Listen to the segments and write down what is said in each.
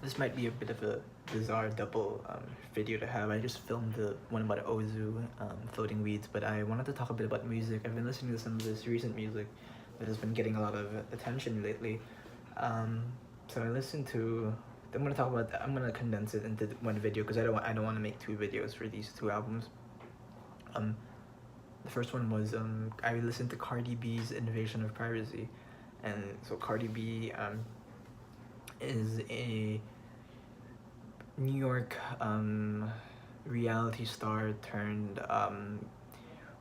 This might be a bit of a bizarre double video to have. I just filmed the one about Ozu, floating weeds, but I wanted to talk a bit about music. I've been listening to some of this recent music that has been getting a lot of attention lately. So I listened to. I'm gonna talk about. I'm gonna condense it into one video because I don't want to make two videos for these two albums. The first one was I listened to Cardi B's Invasion of Privacy, and so Cardi B is a New York reality star turned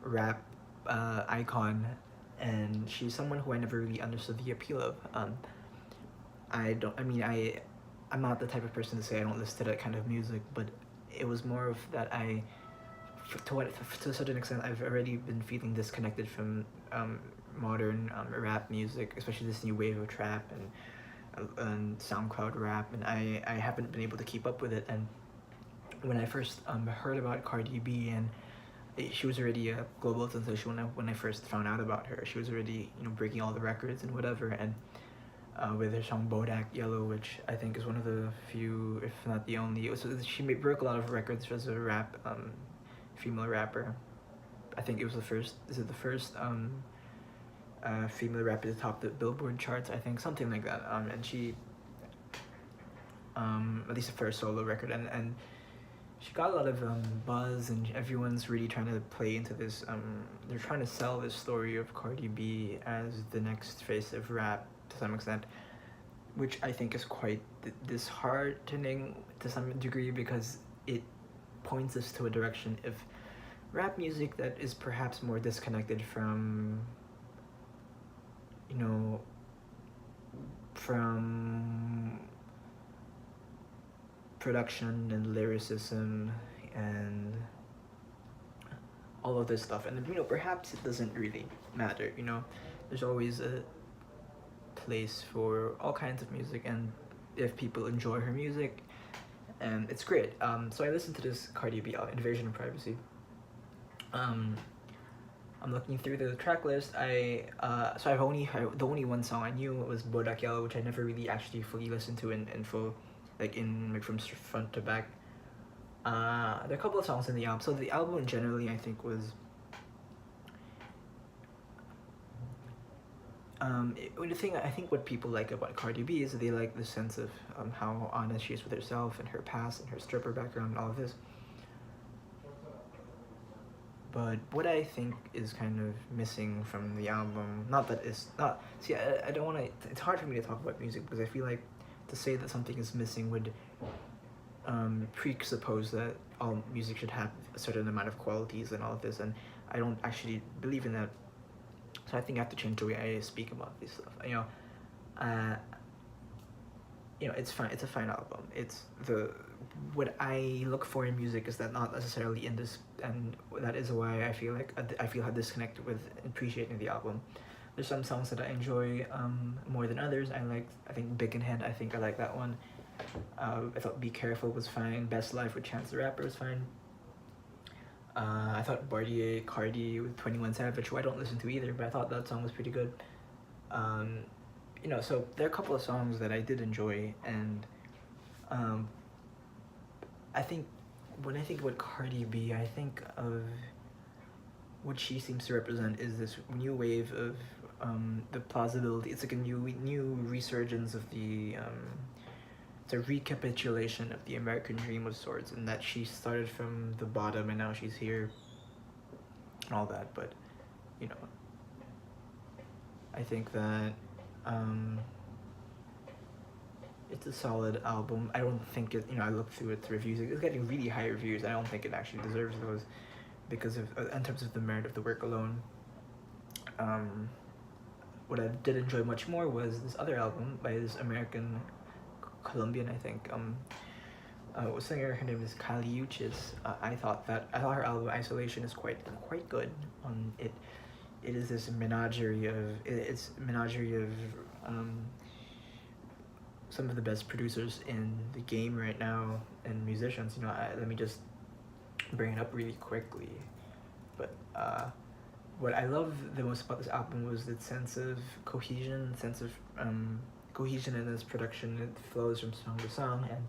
rap icon, and she's someone who I never really understood the appeal of. I don't. I mean, I'm not the type of person to say I don't listen to that kind of music, but it was more of that to a certain extent, I've already been feeling disconnected from modern rap music, especially this new wave of trap and SoundCloud rap, and I haven't been able to keep up with it. And when I first heard about Cardi B, and she was already a global sensation when I first found out about her. She was already breaking all the records and whatever, and with her song Bodak Yellow, which I think is one of the few, if not the only. She broke a lot of records as a rap female rapper. I think it was the first. Is it the first female rapper to top the Billboard charts? I think something like that. And she, at least the first solo record, and she got a lot of buzz, and everyone's really trying to play into this. They're trying to sell this story of Cardi B as the next face of rap to some extent, which I think is quite disheartening to some degree because it points us to a direction of rap music that is perhaps more disconnected from from production and lyricism and all of this stuff. And perhaps it doesn't really matter. There's always a place for all kinds of music, and if people enjoy her music, and it's great. So I listened to this Cardi B Invasion of Privacy. I'm looking through the track list. So I've only heard the only one song I knew was Bodak Yellow, which I never really actually fully listened to in full, from front to back. There are a couple of songs in the album. So the album generally, I think, was the thing I think what people like about Cardi B is they like the sense of how honest she is with herself and her past and her stripper background and all of this. But what I think is kind of missing from the album, not that it's not. See, I don't want to. It's hard for me to talk about music because I feel like to say that something is missing would presuppose that all music should have a certain amount of qualities and all of this, and I don't actually believe in that. So I think I have to change the way I speak about this stuff. It's fine. It's a fine album. What I look for in music is that not necessarily in this, and that is why I feel like I feel how disconnected with appreciating the album. There's some songs that I enjoy more than others. I think Big in Hand. I think I like that one. I thought Be Careful was fine. Best Life with Chance the Rapper was fine. I thought Bartier Cardi with 21 Savage, who I don't listen to either, but I thought that song was pretty good. So there are a couple of songs that I did enjoy, and I think when I think about Cardi B, I think of what she seems to represent is this new wave of the plausibility. It's like a new resurgence of the it's a recapitulation of the American dream of sorts, and that she started from the bottom and now she's here and all that. But I think that it's a solid album. I don't think it. I looked through its reviews. It's getting really high reviews. I don't think it actually deserves those because of in terms of the merit of the work alone. What I did enjoy much more was this other album by this American Colombian, I think. Singer, her name is Uchis. I thought her album Isolation is quite good. It is this menagerie of some of the best producers in the game right now and musicians. Let me just bring it up really quickly. But what I love the most about this album was the sense of cohesion, sense of cohesion in this production. It flows from song to song. And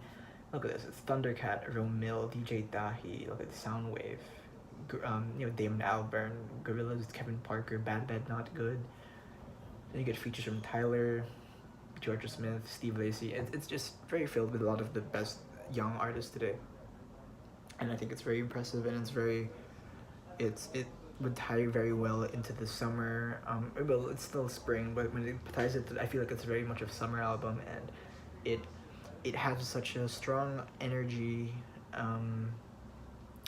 look at this. It's Thundercat, Romil, DJ Dahi. Look at the Soundwave. Damon Albarn, Gorillaz, Kevin Parker, Bad Bad Not Good. Then you get features from Tyler, Georgia Smith, Steve Lacy. It's just very filled with a lot of the best young artists today. And I think it's very impressive, and it would tie very well into the summer. Well, it's still spring, but when it ties it, I feel like it's very much a summer album, and it has such a strong energy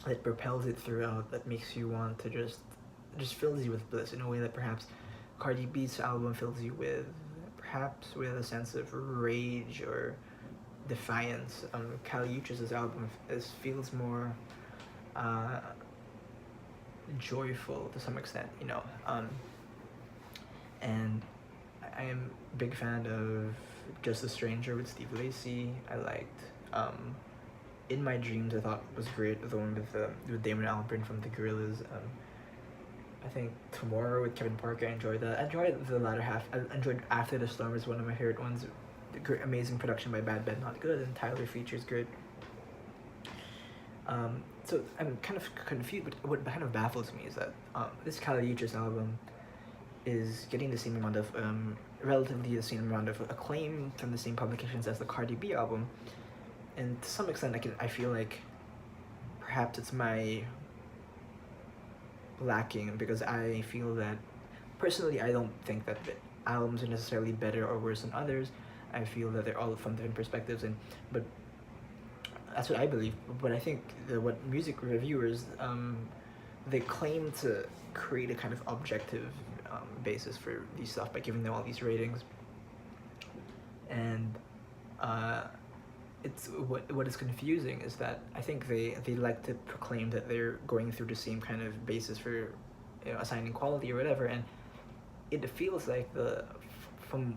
that propels it throughout, that makes you want to just fills you with bliss in a way that perhaps Cardi B's album fills you with, perhaps with a sense of rage or defiance. Kali Uchis' album feels more joyful to some extent, and I am a big fan of Just a Stranger with Steve Lacy. I liked In My Dreams, I thought was great, the one with Damon Albarn from the Gorillaz. I think Tomorrow with Kevin Parker, I enjoyed that. I enjoyed the latter half. I enjoyed After the Storm is one of my favorite ones. Amazing production by Bad Bad Not Good, and Tyler features good. So I'm kind of confused, but what kind of baffles me is that this Kali Uchis album is getting the same amount of relatively the same amount of acclaim from the same publications as the Cardi B album, and to some extent I feel like perhaps it's my lacking, because I feel that personally I don't think that the albums are necessarily better or worse than others. I feel that they're all from different perspectives, but that's what I believe. But I think what music reviewers they claim to create a kind of objective basis for these stuff by giving them all these ratings, and it's what is confusing is that I think they like to proclaim that they're going through the same kind of basis for assigning quality or whatever, and it feels like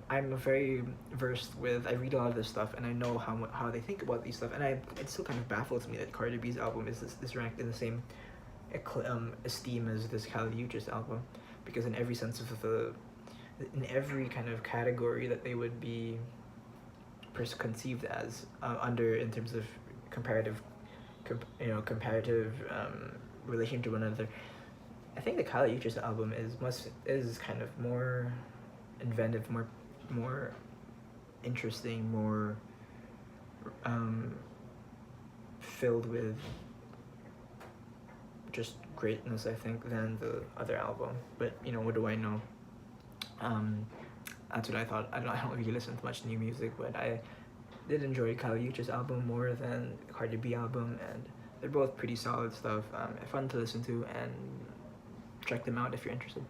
I'm very versed with, I read a lot of this stuff, and I know how they think about these stuff, and it still kind of baffles me that Cardi B's album is ranked in the same esteem as this Kali Uchis album, because in every sense of in every kind of category that they would be conceived as under, in terms of comparative relation to one another, I think the Kali Uchis album is kind of more inventive, more interesting, more filled with just greatness, I think, than the other album. But what do I know? That's what I thought. I don't really listen to much new music, but I did enjoy Kali Uchis' album more than the Cardi B album, and they're both pretty solid stuff. Fun to listen to, and check them out if you're interested.